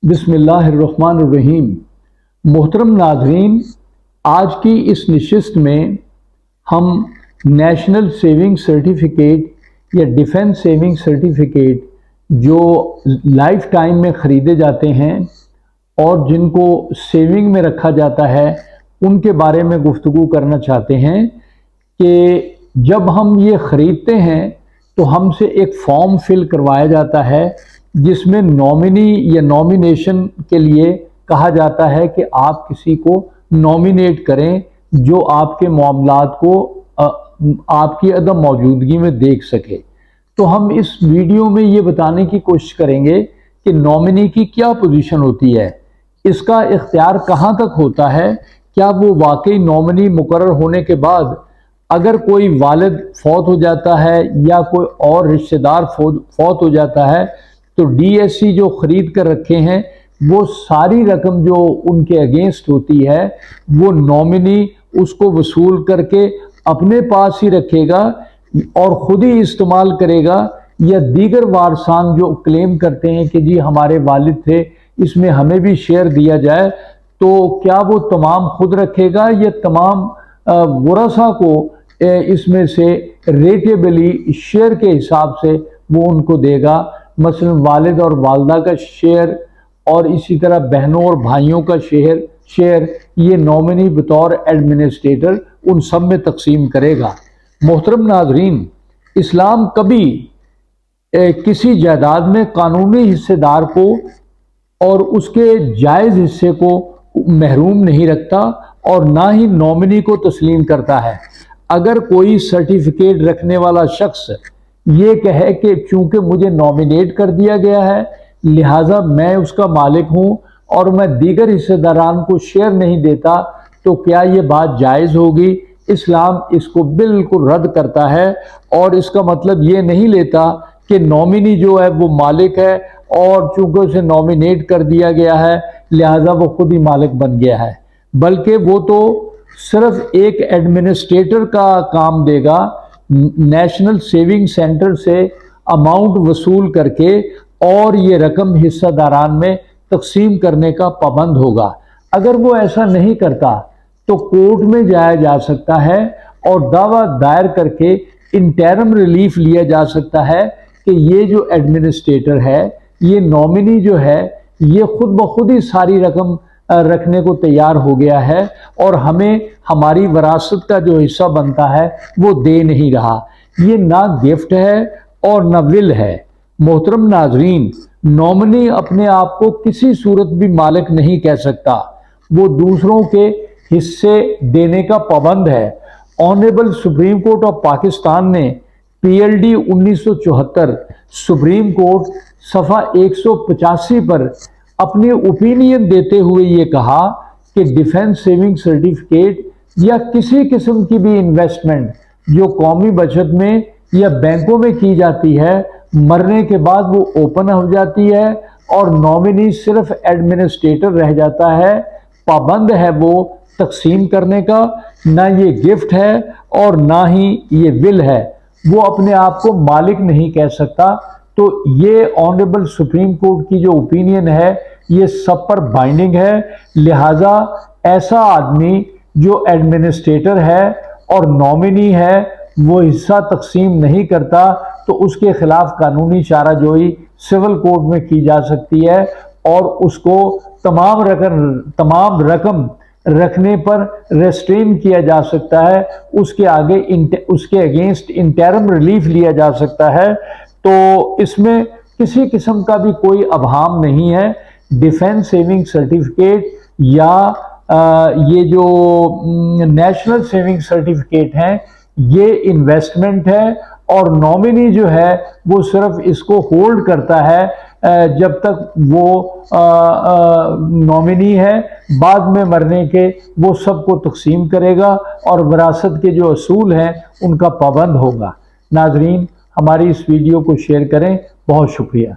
बिस्मिल्लाहिर्रहमानिर्रहीम। मोहतरम नाज़रीन, आज की इस नशिस्त में हम नेशनल सेविंग सर्टिफिकेट या डिफेंस सेविंग सर्टिफिकेट जो लाइफ टाइम में ख़रीदे जाते हैं और जिनको सेविंग में रखा जाता है उनके बारे में गुफ्तगू करना चाहते हैं कि जब हम ये ख़रीदते हैं तो हमसे एक फॉर्म फिल करवाया जाता है जिसमें नॉमिनी या नॉमिनेशन के लिए कहा जाता है कि आप किसी को नॉमिनेट करें जो आपके मामलात को आपकी अदम मौजूदगी में देख सके। तो हम इस वीडियो में ये बताने की कोशिश करेंगे कि नॉमिनी की क्या पोजीशन होती है, इसका इख्तियार कहाँ तक होता है, क्या वो वाकई नॉमिनी मुकर्रर होने के बाद अगर कोई वालिद फौत हो जाता है या कोई और रिश्तेदार फौत हो जाता है तो डीएससी जो ख़रीद कर रखे हैं वो सारी रकम जो उनके अगेंस्ट होती है वो नॉमिनी उसको वसूल करके अपने पास ही रखेगा और ख़ुद ही इस्तेमाल करेगा, या दीगर वारसान जो क्लेम करते हैं कि जी हमारे वालिद थे इसमें हमें भी शेयर दिया जाए, तो क्या वो तमाम खुद रखेगा या तमाम वरसा को इसमें से रेटेबली शेयर के हिसाब से वो उनको देगा। मसलन वालिद और वालदा का शेयर और इसी तरह बहनों और भाइयों का शेयर ये नॉमिनी बतौर एडमिनिस्ट्रेटर उन सब में तकसीम करेगा। मोहतरम नाजरीन, इस्लाम कभी किसी जायदाद में कानूनी हिस्सेदार को और उसके जायज़ हिस्से को महरूम नहीं रखता और ना ही नॉमिनी को तस्लीम करता है। अगर कोई सर्टिफिकेट रखने वाला शख्स ये कहे कि चूंकि मुझे नॉमिनेट कर दिया गया है लिहाजा मैं उसका मालिक हूँ और मैं दीगर हिस्सेदारान को शेयर नहीं देता, तो क्या ये बात जायज़ होगी? इस्लाम इसको बिल्कुल रद्द करता है और इसका मतलब ये नहीं लेता कि नॉमिनी जो है वो मालिक है और चूंकि उसे नॉमिनेट कर दिया गया है लिहाजा वो खुद ही मालिक बन गया है, बल्कि वो तो सिर्फ एक एडमिनिस्ट्रेटर का काम देगा, नेशनल सेविंग सेंटर से अमाउंट वसूल करके और ये रकम हिस्सेदारान में तकसीम करने का पाबंद होगा। अगर वो ऐसा नहीं करता तो कोर्ट में जाया जा सकता है और दावा दायर करके इंटरिम रिलीफ लिया जा सकता है कि ये जो एडमिनिस्ट्रेटर है, ये नॉमिनी जो है, ये खुद ब खुद ही सारी रकम रखने को तैयार हो गया है और हमें हमारी विरासत का जो हिस्सा बनता है वो दे नहीं रहा। ये ना गिफ्ट है और ना विल है। मोहतरम नाजरीन, नॉमिनी अपने आप को किसी सूरत भी मालिक नहीं कह सकता, वो दूसरों के हिस्से देने का पाबंद है। Honourable supreme court of Pakistan ने PLD 1974 सुप्रीम कोर्ट सफ़ा 185 पर अपनी ओपिनियन देते हुए ये कहा कि डिफेंस सेविंग सर्टिफिकेट या किसी किस्म की भी इन्वेस्टमेंट जो कौमी बचत में या बैंकों में की जाती है मरने के बाद वो ओपन हो जाती है और नॉमिनी सिर्फ एडमिनिस्ट्रेटर रह जाता है। पाबंद है वो तकसीम करने का, ना ये गिफ्ट है और ना ही ये विल है, वो अपने आप को मालिक नहीं कह सकता। तो ये ऑनरेबल सुप्रीम कोर्ट की जो ओपिनियन है ये सब पर बाइंडिंग है, लिहाजा ऐसा आदमी जो एडमिनिस्ट्रेटर है और नॉमिनी है वो हिस्सा तकसीम नहीं करता तो उसके खिलाफ कानूनी चाराजोई सिविल कोर्ट में की जा सकती है और उसको तमाम रकम रखने पर रेस्ट्रेन किया जा सकता है, उसके अगेंस्ट इंटरिम रिलीफ लिया जा सकता है। तो इसमें किसी किस्म का भी कोई अभाम नहीं है। डिफेंस सेविंग सर्टिफिकेट या ये जो नेशनल सेविंग सर्टिफिकेट हैं ये इन्वेस्टमेंट है और नॉमिनी जो है वो सिर्फ इसको होल्ड करता है जब तक वो नॉमिनी है, बाद में मरने के वो सबको तकसीम करेगा और विरासत के जो असूल हैं उनका पाबंद होगा। नाजरीन, हमारी इस वीडियो को शेयर करें। बहुत शुक्रिया।